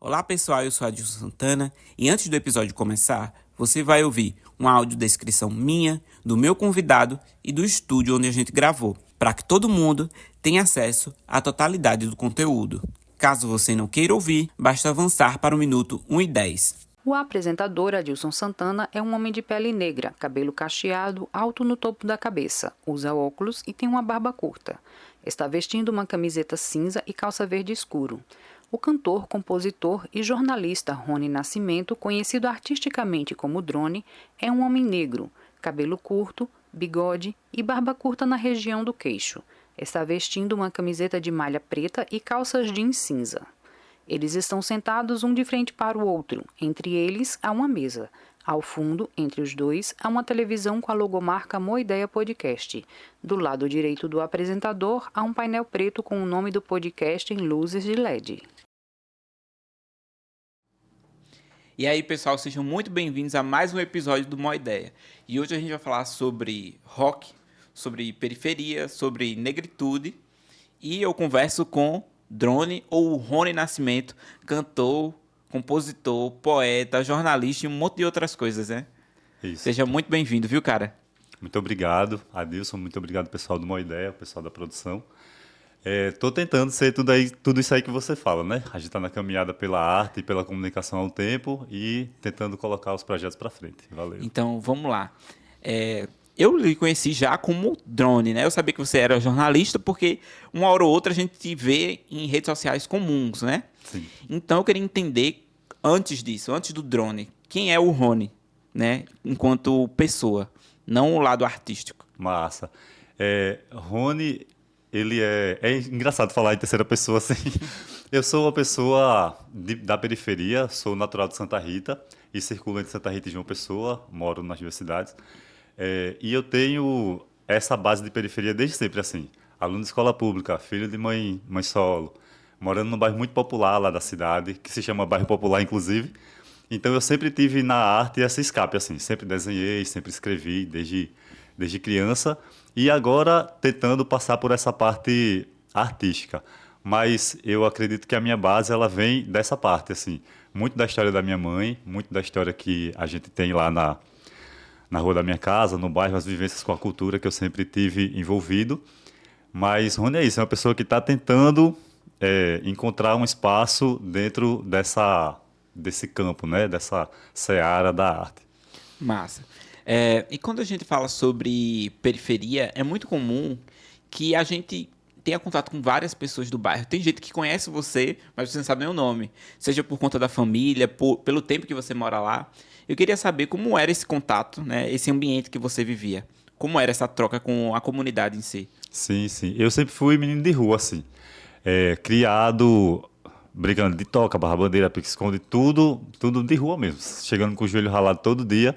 Olá pessoal, eu sou Adilson Santana e antes do episódio começar, você vai ouvir uma audiodescrição minha, do meu convidado e do estúdio onde a gente gravou, para que todo mundo tenha acesso à totalidade do conteúdo. Caso você não queira ouvir, basta avançar para o minuto 1 e 10. O apresentador Adilson Santana é um homem de pele negra, cabelo cacheado, alto no topo da cabeça, usa óculos e tem uma barba curta. Está vestindo uma camiseta cinza e calça verde escuro. O cantor, compositor e jornalista Rony Nascimento, conhecido artisticamente como Drone, é um homem negro, cabelo curto, bigode e barba curta na região do queixo. Está vestindo uma camiseta de malha preta e calças jeans cinza. Eles estão sentados um de frente para o outro. Entre eles, há uma mesa. Ao fundo, entre os dois, há uma televisão com a logomarca Moideia Podcast. Do lado direito do apresentador, há um painel preto com o nome do podcast em luzes de LED. E aí, pessoal, sejam muito bem-vindos a mais um episódio do Moideia. E hoje a gente vai falar sobre rock, sobre periferia, sobre negritude. E eu converso com Drone, ou Rony Nascimento, cantor, compositor, poeta, jornalista e um monte de outras coisas, né? Isso. Seja muito bem-vindo, viu, cara? Muito obrigado, Adilson. Muito obrigado, pessoal do Moideia, pessoal da produção. Estou tentando ser tudo isso aí que você fala, né? A gente está na caminhada pela arte e pela comunicação há um tempo e tentando colocar os projetos para frente. Valeu. Então, vamos lá. Eu lhe conheci já como Drone, né? Eu sabia que você era jornalista porque uma hora ou outra a gente te vê em redes sociais comuns, né? Sim. Então, eu queria entender, antes disso, antes do Drone, quem é o Rony, né? Enquanto pessoa, não o lado artístico. Massa. Rony, ele é engraçado falar em terceira pessoa assim. Eu sou uma pessoa da periferia, sou natural de Santa Rita e circulo entre Santa Rita e João Pessoa, moro nas duas cidades. E eu tenho essa base de periferia desde sempre, assim. Aluno de escola pública, filho de mãe solo, morando num bairro muito popular lá da cidade, que se chama Bairro Popular, inclusive. Então eu sempre tive na arte essa escape, assim. Sempre desenhei, sempre escrevi, desde criança. E agora tentando passar por essa parte artística. Mas eu acredito que a minha base ela vem dessa parte, assim. Muito da história da minha mãe, muito da história que a gente tem lá na rua da minha casa, no bairro, as vivências com a cultura que eu sempre tive envolvido. Mas Rony é isso, é uma pessoa que está tentando encontrar um espaço dentro desse campo, né? Dessa seara da arte. Massa. E quando a gente fala sobre periferia, é muito comum que a gente tenha contato com várias pessoas do bairro. Tem gente que conhece você, mas você não sabe nem o nome. Seja por conta da família, pelo tempo que você mora lá. Eu queria saber como era esse contato, né? Esse ambiente que você vivia. Como era essa troca com a comunidade em si? Sim, sim. Eu sempre fui menino de rua, assim. Criado brincando de toca, barra bandeira, pique-esconde, tudo de rua mesmo. Chegando com o joelho ralado todo dia.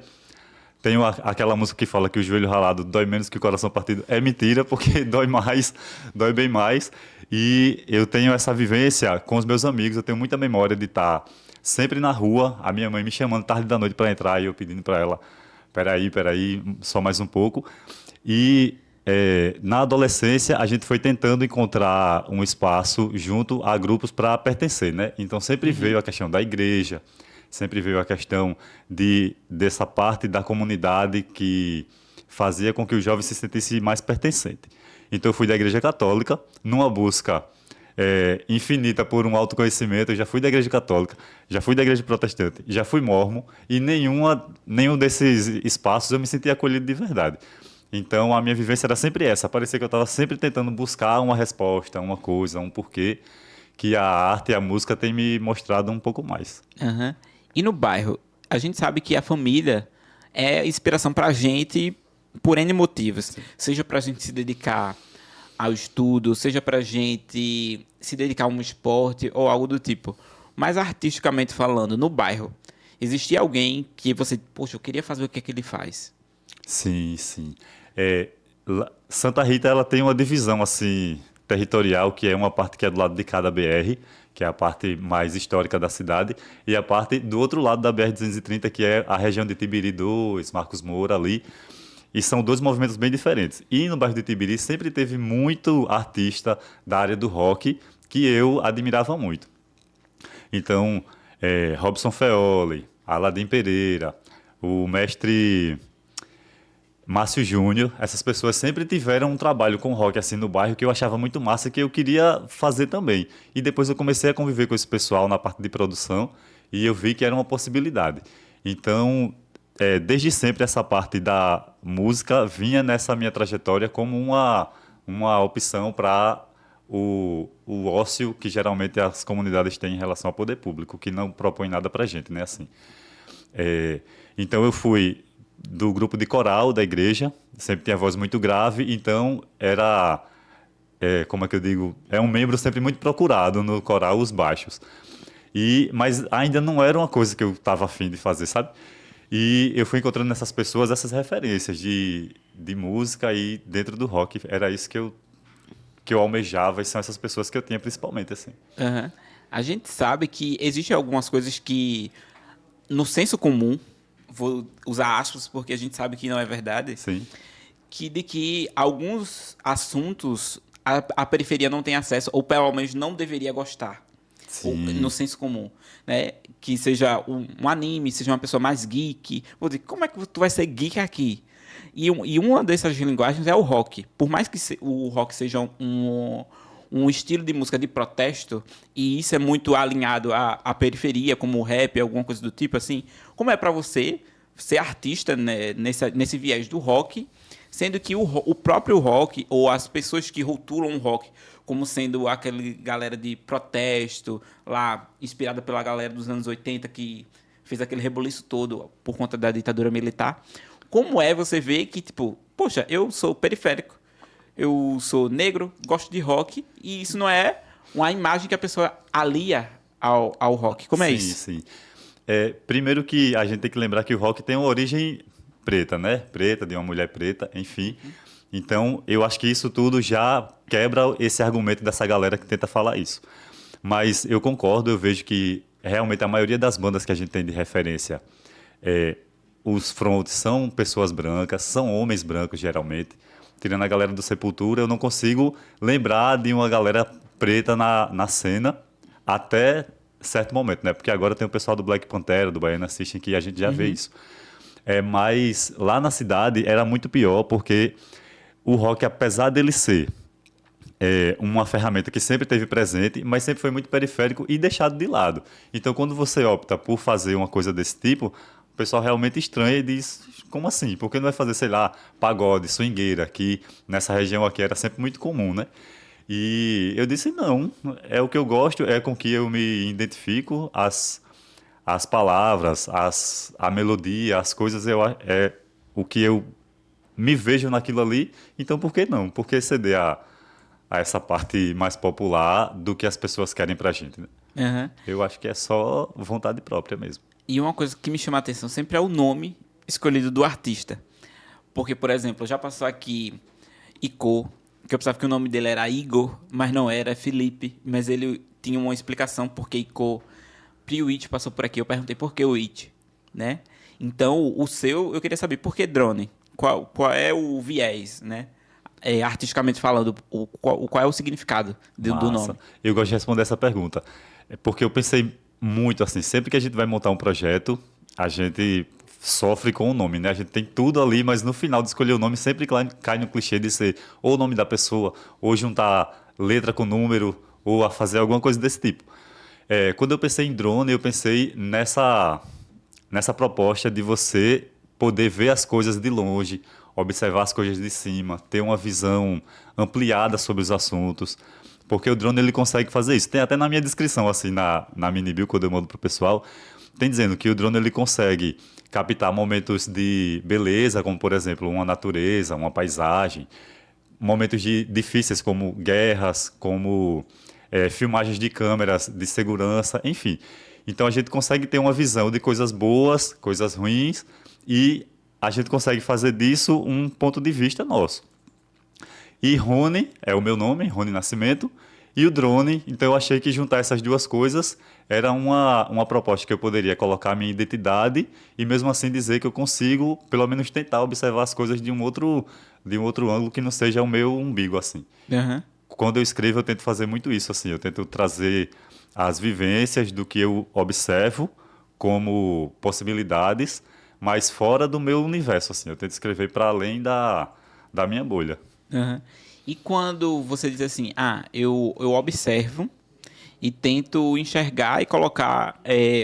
Tem aquela música que fala que o joelho ralado dói menos que o coração partido. É mentira, porque dói mais, dói bem mais. E eu tenho essa vivência com os meus amigos. Eu tenho muita memória de estar sempre na rua, a minha mãe me chamando tarde da noite para entrar e eu pedindo para ela, peraí, só mais um pouco. E na adolescência a gente foi tentando encontrar um espaço junto a grupos para pertencer, né? Então sempre veio a questão da igreja, sempre veio a questão dessa parte da comunidade que fazia com que o jovem se sentisse mais pertencente. Então eu fui da igreja católica numa busca infinita por um autoconhecimento. Eu já fui da igreja católica, já fui da igreja protestante, já fui mormon e nenhum desses espaços eu me senti acolhido de verdade. Então a minha vivência era sempre essa, parecia que eu estava sempre tentando buscar uma resposta, uma coisa, um porquê, que a arte e a música têm me mostrado um pouco mais. Uhum. E no bairro, a gente sabe que a família é inspiração pra gente por N motivos. Sim. Seja pra gente se dedicar ao estudo, seja pra gente se dedicar a um esporte ou algo do tipo. Mas artisticamente falando, no bairro, existia alguém que você, poxa, eu queria fazer o que é que ele faz? Sim, sim. Santa Rita ela tem uma divisão assim territorial, que é uma parte que é do lado de cada BR, que é a parte mais histórica da cidade, e a parte do outro lado da BR-230, que é a região de Tibiri 2, Marcos Moura ali. E são dois movimentos bem diferentes. E no bairro de Tibiri sempre teve muito artista da área do rock que eu admirava muito. Então, Robson Feoli, Aladim Pereira, o mestre Márcio Júnior, essas pessoas sempre tiveram um trabalho com rock assim no bairro que eu achava muito massa, que eu queria fazer também. E depois eu comecei a conviver com esse pessoal na parte de produção e eu vi que era uma possibilidade. Então, desde sempre essa parte da música vinha nessa minha trajetória como uma opção para o ócio que geralmente as comunidades têm em relação ao poder público, que não propõe nada para a gente, né? Assim. Então eu fui do grupo de coral da igreja, sempre tinha voz muito grave, então era, como é que eu digo, é um membro sempre muito procurado no coral, os baixos. Mas ainda não era uma coisa que eu estava afim de fazer, sabe? E eu fui encontrando nessas pessoas essas referências de música e dentro do rock, era isso que eu almejava e são essas pessoas que eu tinha principalmente, assim. Aham. A gente sabe que existem algumas coisas que, no senso comum, vou usar aspas porque a gente sabe que não é verdade, Sim. de que alguns assuntos a periferia não tem acesso, ou pelo menos não deveria gostar. Ou, Sim. no senso comum, né? Que seja um anime, seja uma pessoa mais geek. Vou dizer, como é que tu vai ser geek aqui? E uma dessas linguagens é o rock. Por mais que o rock seja um estilo de música de protesto, e isso é muito alinhado à periferia, como o rap, alguma coisa do tipo, assim, como é para você ser artista, né, nesse viés do rock, sendo que o próprio rock, ou as pessoas que rotulam o rock como sendo aquela galera de protesto, lá, inspirada pela galera dos anos 80, que fez aquele reboliço todo por conta da ditadura militar, como é você ver que, tipo, poxa, eu sou periférico, eu sou negro, gosto de rock, e isso não é uma imagem que a pessoa alia ao rock. Como é Sim, isso? sim. Primeiro que a gente tem que lembrar que o rock tem uma origem preta, né? Preta, de uma mulher preta, enfim. Então, eu acho que isso tudo já quebra esse argumento dessa galera que tenta falar isso. Mas eu concordo, eu vejo que realmente a maioria das bandas que a gente tem de referência, os fronts são pessoas brancas, são homens brancos geralmente. Tirando a galera do Sepultura, eu não consigo lembrar de uma galera preta na cena até certo momento, né? Porque agora tem o pessoal do Black Pantera, do Baiana System, que a gente já vê isso. Mas lá na cidade era muito pior, porque o rock, apesar dele ser uma ferramenta que sempre teve presente, mas sempre foi muito periférico e deixado de lado. Então, quando você opta por fazer uma coisa desse tipo, o pessoal realmente estranha e diz, como assim? Por que não vai fazer, sei lá, pagode, swingueira, que nessa região aqui era sempre muito comum, né? E eu disse, não, é o que eu gosto, é com que eu me identifico, as palavras, a melodia, as coisas, é o que eu me vejo naquilo ali, então por que não? Por que ceder a essa parte mais popular do que as pessoas querem pra gente, né? Aham. Eu acho que é só vontade própria mesmo. E uma coisa que me chama a atenção sempre é o nome escolhido do artista. Porque, por exemplo, já passou aqui Icô, que eu pensava que o nome dele era Igor, mas não era, é Felipe. Mas ele tinha uma explicação porque Icô. Prio It passou por aqui, eu perguntei por que o It, né? Então, o seu, eu queria saber por que drone? Qual é o viés, né? Artisticamente falando, qual é o significado do Massa. nome? Eu gosto de responder essa pergunta. Porque eu pensei muito assim, sempre que a gente vai montar um projeto, a gente sofre com o nome, né? A gente tem tudo ali, mas no final de escolher o nome sempre cai no clichê de ser ou o nome da pessoa, ou juntar letra com número, ou a fazer alguma coisa desse tipo. Quando eu pensei em drone, eu pensei nessa proposta de você poder ver as coisas de longe, observar as coisas de cima, ter uma visão ampliada sobre os assuntos, porque o drone ele consegue fazer isso. Tem até na minha descrição, assim, na mini bio, quando eu mando pro pessoal, tem dizendo que o drone ele consegue captar momentos de beleza, como por exemplo uma natureza, uma paisagem, momentos difíceis como guerras, como filmagens de câmeras de segurança, enfim. Então a gente consegue ter uma visão de coisas boas, coisas ruins, e a gente consegue fazer disso um ponto de vista nosso. E Rony é o meu nome, Rony Nascimento, e o drone, então eu achei que juntar essas duas coisas era uma proposta que eu poderia colocar a minha identidade e mesmo assim dizer que eu consigo, pelo menos tentar observar as coisas de um outro ângulo que não seja o meu umbigo, assim. Aham. Quando eu escrevo, eu tento fazer muito isso, assim, eu tento trazer as vivências, do que eu observo como possibilidades, mas fora do meu universo, assim. Eu tento escrever para além da minha bolha. Aham. E quando você diz assim, eu observo e tento enxergar e colocar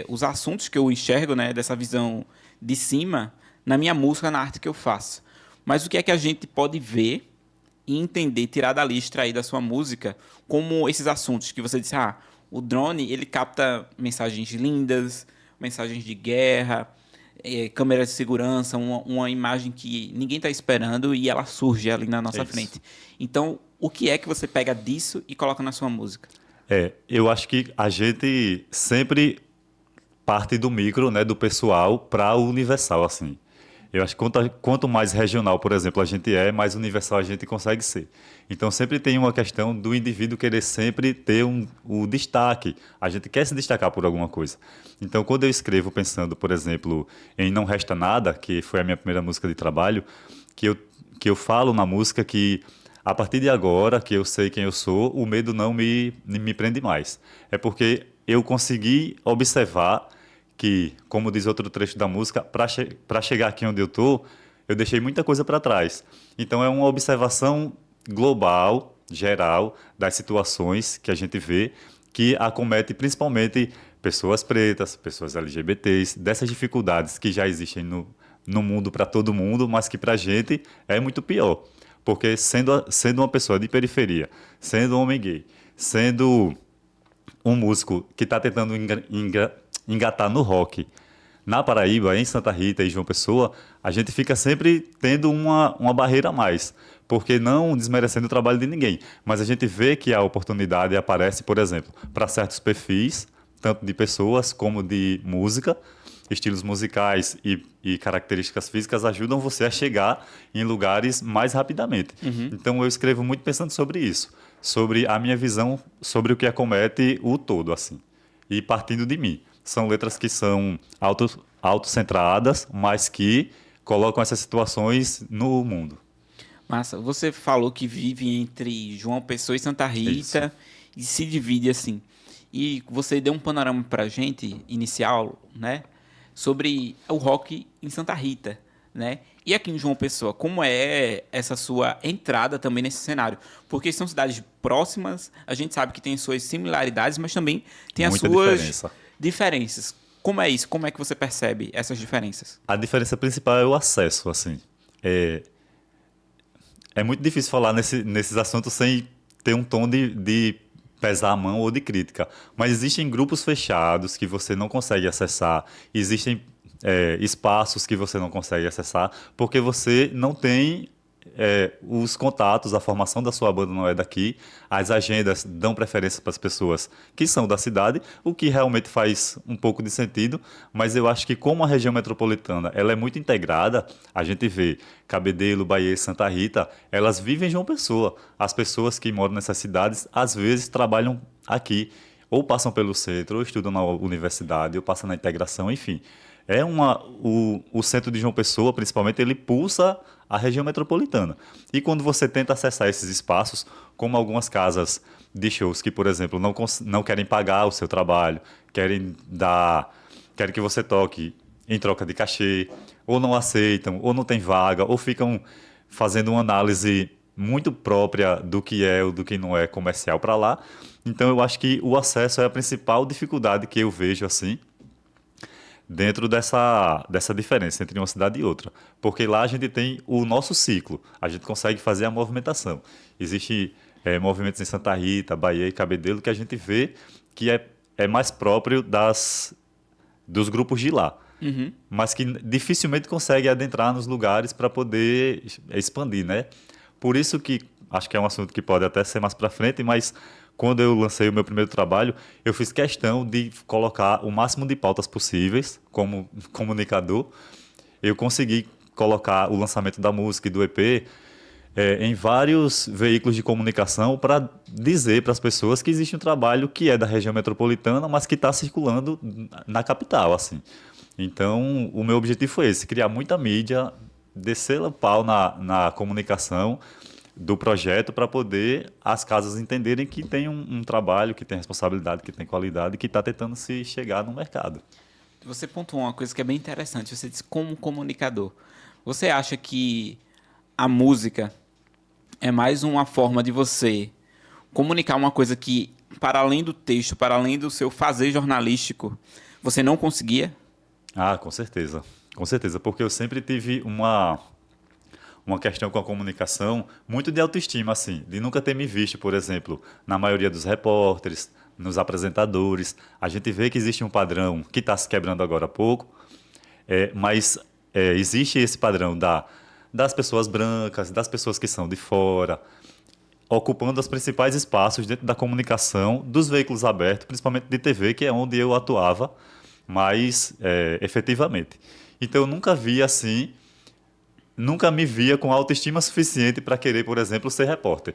os assuntos que eu enxergo, né, dessa visão de cima, na minha música, na arte que eu faço. Mas o que é que a gente pode ver e entender, tirar da lista aí da sua música, como esses assuntos que você disse, o drone, ele capta mensagens lindas, mensagens de guerra, câmeras de segurança, uma imagem que ninguém está esperando e ela surge ali na nossa Isso. frente. Então, o que é que você pega disso e coloca na sua música? Eu acho que a gente sempre parte do micro, né, do pessoal para o universal, assim. Eu acho que quanto mais regional, por exemplo, a gente mais universal a gente consegue ser. Então, sempre tem uma questão do indivíduo querer sempre ter o destaque. A gente quer se destacar por alguma coisa. Então, quando eu escrevo pensando, por exemplo, em Não Resta Nada, que foi a minha primeira música de trabalho, que eu falo na música que a partir de agora, que eu sei quem eu sou, o medo não me prende mais. É porque eu consegui observar que, como diz outro trecho da música, para chegar aqui onde eu estou, eu deixei muita coisa para trás. Então, é uma observação global, geral, das situações que a gente vê, que acomete principalmente pessoas pretas, pessoas LGBTs, dessas dificuldades que já existem no mundo para todo mundo, mas que para a gente é muito pior. Porque sendo uma pessoa de periferia, sendo um homem gay, sendo um músico que está tentando engatar no rock, na Paraíba, em Santa Rita e João Pessoa, a gente fica sempre tendo uma barreira a mais, porque não desmerecendo o trabalho de ninguém, mas a gente vê que a oportunidade aparece, por exemplo, para certos perfis, tanto de pessoas como de música, estilos musicais e características físicas ajudam você a chegar em lugares mais rapidamente. Então eu escrevo muito pensando sobre isso, sobre a minha visão sobre o que acomete o todo, assim, e partindo de mim. São letras que são autocentradas, mas que colocam essas situações no mundo. Massa, você falou que vive entre João Pessoa e Santa Rita e se divide assim. E você deu um panorama pra gente, inicial, né? Sobre o rock em Santa Rita, né? E aqui em João Pessoa, como é essa sua entrada também nesse cenário? Porque são cidades próximas, a gente sabe que tem suas similaridades, mas também tem as Muita suas diferença. diferenças. Como é isso? Como é que você percebe essas diferenças? A diferença principal é o acesso, assim. É muito difícil falar nesses assuntos sem ter um tom de pesar a mão ou de crítica. Mas existem grupos fechados que você não consegue acessar, existem espaços que você não consegue acessar, porque você não tem os contatos, a formação da sua banda não é daqui, as agendas dão preferência para as pessoas que são da cidade, o que realmente faz um pouco de sentido, mas eu acho que como a região metropolitana ela é muito integrada, a gente vê Cabedelo, Bahia e Santa Rita, elas vivem em João Pessoa. As pessoas que moram nessas cidades, às vezes, trabalham aqui, ou passam pelo centro, ou estudam na universidade, ou passam na integração, enfim. O centro de João Pessoa, principalmente, ele pulsa a região metropolitana. E quando você tenta acessar esses espaços, como algumas casas de shows que, por exemplo, não querem pagar o seu trabalho, querem que você toque em troca de cachê, ou não aceitam, ou não tem vaga, ou ficam fazendo uma análise muito própria do que é ou do que não é comercial para lá. Então, eu acho que o acesso é a principal dificuldade que eu vejo assim, dentro dessa diferença entre uma cidade e outra. Porque lá a gente tem o nosso ciclo, a gente consegue fazer a movimentação. Existem movimentos em Santa Rita, Bahia e Cabedelo que a gente vê que é mais próprio dos grupos de lá, mas que dificilmente consegue adentrar nos lugares para poder expandir, né? Por isso que, acho que é um assunto que pode até ser mais para frente, mas quando eu lancei o meu primeiro trabalho, eu fiz questão de colocar o máximo de pautas possíveis como comunicador. Eu consegui colocar o lançamento da música e do EP em vários veículos de comunicação para dizer para as pessoas que existe um trabalho que é da região metropolitana, mas que está circulando na capital, assim. Então, o meu objetivo foi esse, criar muita mídia, descer o pau na comunicação, do projeto para poder as casas entenderem que tem um trabalho, que tem responsabilidade, que tem qualidade, que está tentando se chegar no mercado. Você pontuou uma coisa que é bem interessante. Você disse como comunicador. Você acha que a música é mais uma forma de você comunicar uma coisa que, para além do texto, para além do seu fazer jornalístico, você não conseguia? Ah, com certeza. Com certeza, porque eu sempre tive uma questão com a comunicação muito de autoestima, assim, de nunca ter me visto, por exemplo, na maioria dos repórteres, nos apresentadores. A gente vê que existe um padrão que está se quebrando agora há pouco, mas existe esse padrão das pessoas brancas, das pessoas que são de fora, ocupando os principais espaços dentro da comunicação dos veículos abertos, principalmente de TV, que é onde eu atuava mais efetivamente. Então eu nunca vi assim, nunca me via com autoestima suficiente para querer, por exemplo, ser repórter.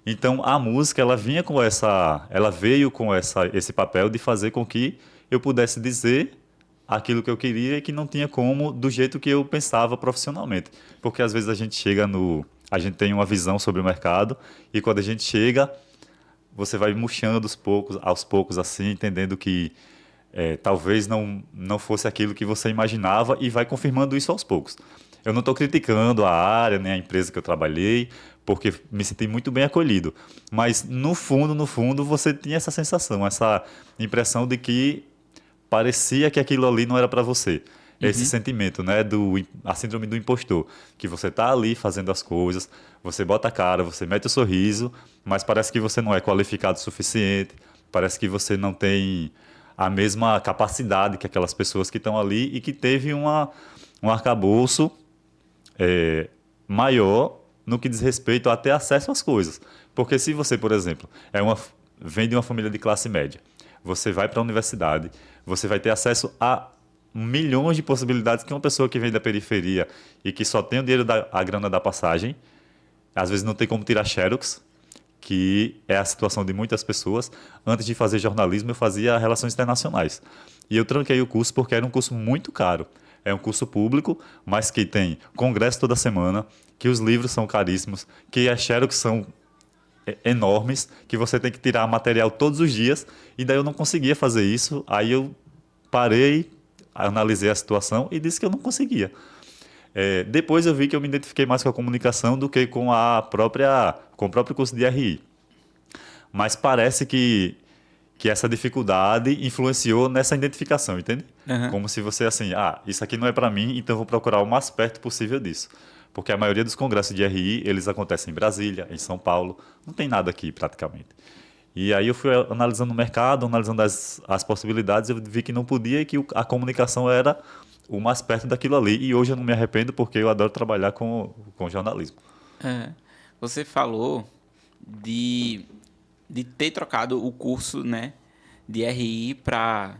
Então a música ela veio com esse papel de fazer com que eu pudesse dizer aquilo que eu queria e que não tinha como do jeito que eu pensava profissionalmente, porque às vezes a gente tem uma visão sobre o mercado e quando a gente chega, você vai murchando aos poucos assim, entendendo que talvez não fosse aquilo que você imaginava e vai confirmando isso aos poucos. Eu não estou criticando a área, nem a empresa que eu trabalhei, porque me senti muito bem acolhido. Mas, no fundo, você tinha essa sensação, essa impressão de que parecia que aquilo ali não era para você. Esse sentimento, né, a síndrome do impostor, que você está ali fazendo as coisas, você bota a cara, você mete o sorriso, mas parece que você não é qualificado o suficiente, parece que você não tem a mesma capacidade que aquelas pessoas que estão ali e que teve um arcabouço maior no que diz respeito a ter acesso às coisas. Porque se você, por exemplo, vem de uma família de classe média, você vai para a universidade, você vai ter acesso a milhões de possibilidades que uma pessoa que vem da periferia e que só tem o dinheiro a grana da passagem, às vezes não tem como tirar xerox, que é a situação de muitas pessoas. Antes de fazer jornalismo, eu fazia relações internacionais. E eu tranquei o curso porque era um curso muito caro. É um curso público, mas que tem congresso toda semana, que os livros são caríssimos, que as xerox são enormes, que você tem que tirar material todos os dias, e daí eu não conseguia fazer isso. Aí eu parei, analisei a situação e disse que eu não conseguia. Depois eu vi que eu me identifiquei mais com a comunicação do que com o próprio curso de RI. Mas parece que essa dificuldade influenciou nessa identificação, entende? Uhum. Como se você assim, isso aqui não é para mim, então eu vou procurar o mais perto possível disso. Porque a maioria dos congressos de RI, eles acontecem em Brasília, em São Paulo, não tem nada aqui praticamente. E aí eu fui analisando o mercado, analisando as possibilidades, eu vi que não podia e que a comunicação era o mais perto daquilo ali. E hoje eu não me arrependo porque eu adoro trabalhar com jornalismo. Você falou de ter trocado o curso, né, de RI para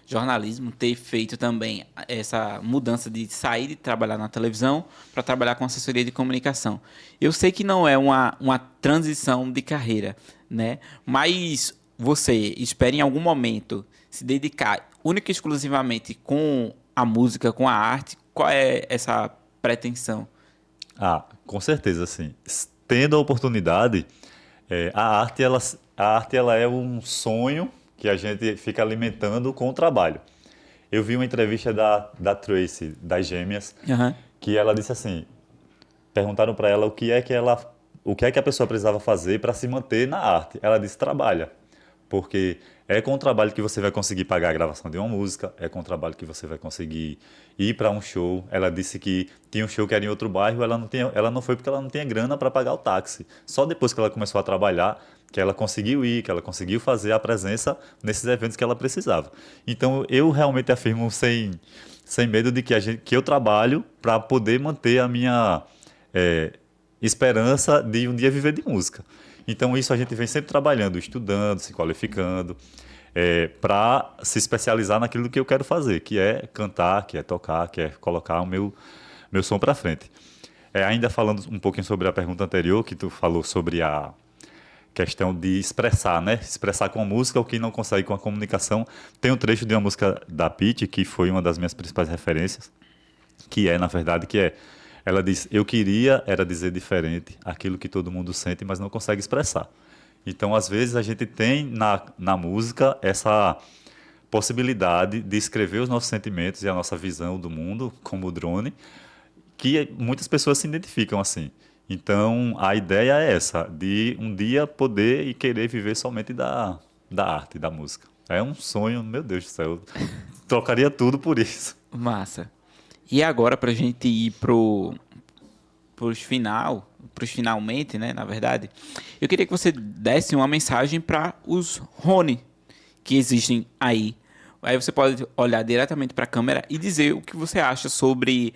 jornalismo, ter feito também essa mudança de sair de trabalhar na televisão para trabalhar com assessoria de comunicação. Eu sei que não é uma transição de carreira, né? Mas você espera em algum momento se dedicar única e exclusivamente com a música, com a arte? Qual é essa pretensão? Com certeza, sim. Tendo a oportunidade, a arte ela é um sonho que a gente fica alimentando com o trabalho. Eu vi uma entrevista da Tracy, das Gêmeas, que ela disse assim, perguntaram para ela o que é que a pessoa precisava fazer para se manter na arte. Ela disse, trabalha, porque é com o trabalho que você vai conseguir pagar a gravação de uma música, é com o trabalho que você vai conseguir ir para um show. Ela disse que tinha um show que era em outro bairro, ela não foi porque ela não tinha grana para pagar o táxi. Só depois que ela começou a trabalhar, que ela conseguiu ir, que ela conseguiu fazer a presença nesses eventos que ela precisava. Então, eu realmente afirmo sem medo de que eu trabalho para poder manter a minha esperança de um dia viver de música. Então, isso a gente vem sempre trabalhando, estudando, se qualificando, para se especializar naquilo que eu quero fazer, que é cantar, que é tocar, que é colocar o meu som para frente. Ainda falando um pouquinho sobre a pergunta anterior, que tu falou sobre a questão de expressar, né? Expressar com a música o que não consegue com a comunicação. Tem um trecho de uma música da Pitty, que foi uma das minhas principais referências, que é Ela diz, eu queria era dizer diferente aquilo que todo mundo sente, mas não consegue expressar. Então, às vezes, a gente tem na música essa possibilidade de escrever os nossos sentimentos e a nossa visão do mundo, como o drone, que muitas pessoas se identificam assim. Então, a ideia é essa, de um dia poder e querer viver somente da arte, da música. É um sonho, meu Deus do céu, eu trocaria tudo por isso. Massa. E agora, pra gente ir pros finalmente, né, na verdade, eu queria que você desse uma mensagem para os Rony que existem aí. Aí você pode olhar diretamente para a câmera e dizer o que você acha sobre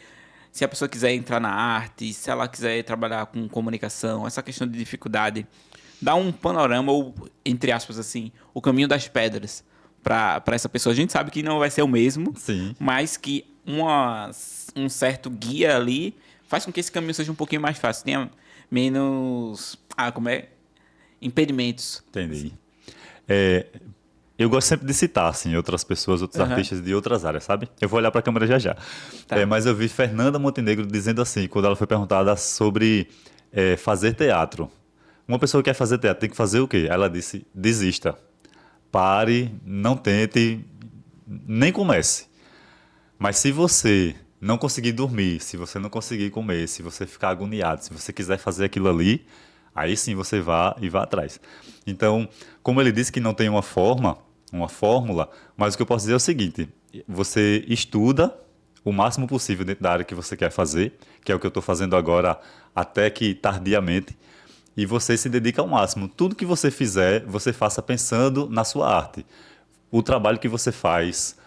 se a pessoa quiser entrar na arte, se ela quiser trabalhar com comunicação, essa questão de dificuldade. Dá um panorama, ou, entre aspas, assim, o caminho das pedras para essa pessoa. A gente sabe que não vai ser o mesmo, Sim. mas que um certo guia ali faz com que esse caminho seja um pouquinho mais fácil, tenha menos, impedimentos. Entendi. Eu gosto sempre de citar, assim, outras pessoas, outros artistas de outras áreas, sabe? Eu vou olhar para a câmera já já. Tá. Mas eu vi Fernanda Montenegro dizendo assim, quando ela foi perguntada sobre fazer teatro. Uma pessoa que quer fazer teatro tem que fazer o quê? Ela disse, desista. Pare, não tente, nem comece. Mas se você não conseguir dormir, se você não conseguir comer, se você ficar agoniado, se você quiser fazer aquilo ali, aí sim você vá atrás. Então, como ele disse que não tem uma fórmula, mas o que eu posso dizer é o seguinte, você estuda o máximo possível dentro da área que você quer fazer, que é o que eu estou fazendo agora, até que tardiamente, e você se dedica ao máximo. Tudo que você fizer, você faça pensando na sua arte. O trabalho que você faz,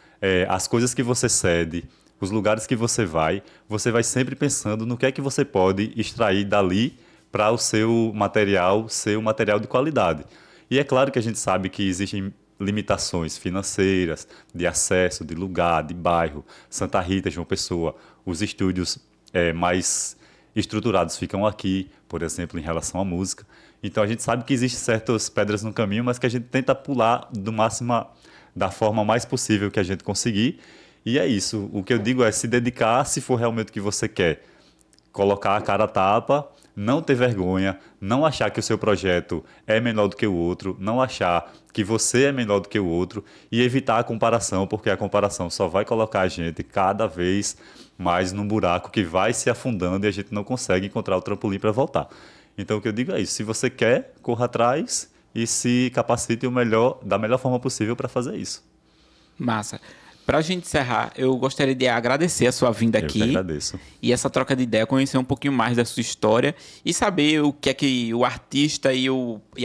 as coisas que você cede, os lugares que você vai sempre pensando no que é que você pode extrair dali para o seu material ser um material de qualidade. E é claro que a gente sabe que existem limitações financeiras, de acesso, de lugar, de bairro. Santa Rita, João Pessoa, os estúdios mais estruturados ficam aqui, por exemplo, em relação à música. Então a gente sabe que existem certas pedras no caminho, mas que a gente tenta pular da forma mais possível que a gente conseguir. E é isso. O que eu digo é se dedicar, se for realmente o que você quer, colocar a cara a tapa, não ter vergonha, não achar que o seu projeto é menor do que o outro, não achar que você é menor do que o outro e evitar a comparação, porque a comparação só vai colocar a gente cada vez mais num buraco que vai se afundando e a gente não consegue encontrar o trampolim para voltar. Então o que eu digo é isso, se você quer, corra atrás e se capacite da melhor forma possível para fazer isso. Massa. Para a gente encerrar, eu gostaria de agradecer a sua vinda aqui. Eu que agradeço. E essa troca de ideia, conhecer um pouquinho mais da sua história e saber o que é que o artista e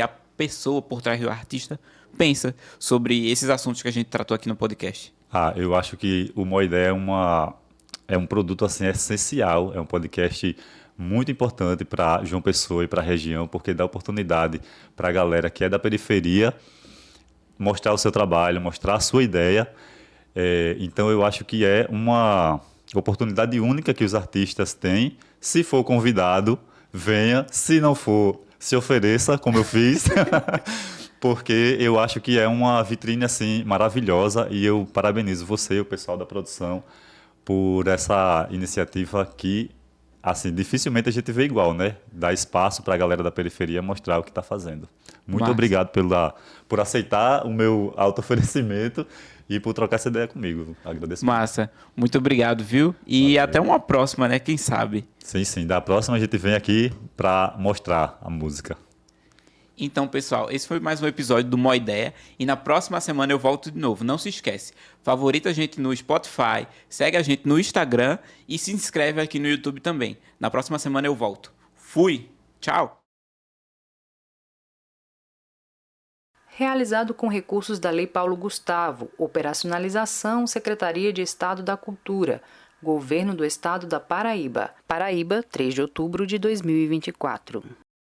a pessoa por trás do artista pensa sobre esses assuntos que a gente tratou aqui no podcast. Eu acho que o Uma Ideia é um produto assim, essencial, é um podcast muito importante para João Pessoa e para a região, porque dá oportunidade para a galera que é da periferia mostrar o seu trabalho, mostrar a sua ideia. Então eu acho que é uma oportunidade única que os artistas têm. Se for convidado, venha. Se não for, se ofereça, como eu fiz. Porque eu acho que é uma vitrine assim, maravilhosa e eu parabenizo você e o pessoal da produção por essa iniciativa que assim, dificilmente a gente vê igual, né? Dar espaço para a galera da periferia mostrar o que está fazendo. Muito Massa. obrigado por aceitar o meu auto-oferecimento e por trocar essa ideia comigo. Agradeço. Massa. Muito obrigado, viu? E Valeu. até uma próxima, né? Quem sabe? Sim. Da próxima a gente vem aqui para mostrar a música. Então, pessoal, esse foi mais um episódio do Uma Ideia. E na próxima semana eu volto de novo. Não se esquece, favorita a gente no Spotify, segue a gente no Instagram e se inscreve aqui no YouTube também. Na próxima semana eu volto. Fui! Tchau! Realizado com recursos da Lei Paulo Gustavo, Operacionalização Secretaria de Estado da Cultura, Governo do Estado da Paraíba. Paraíba, 3 de outubro de 2024.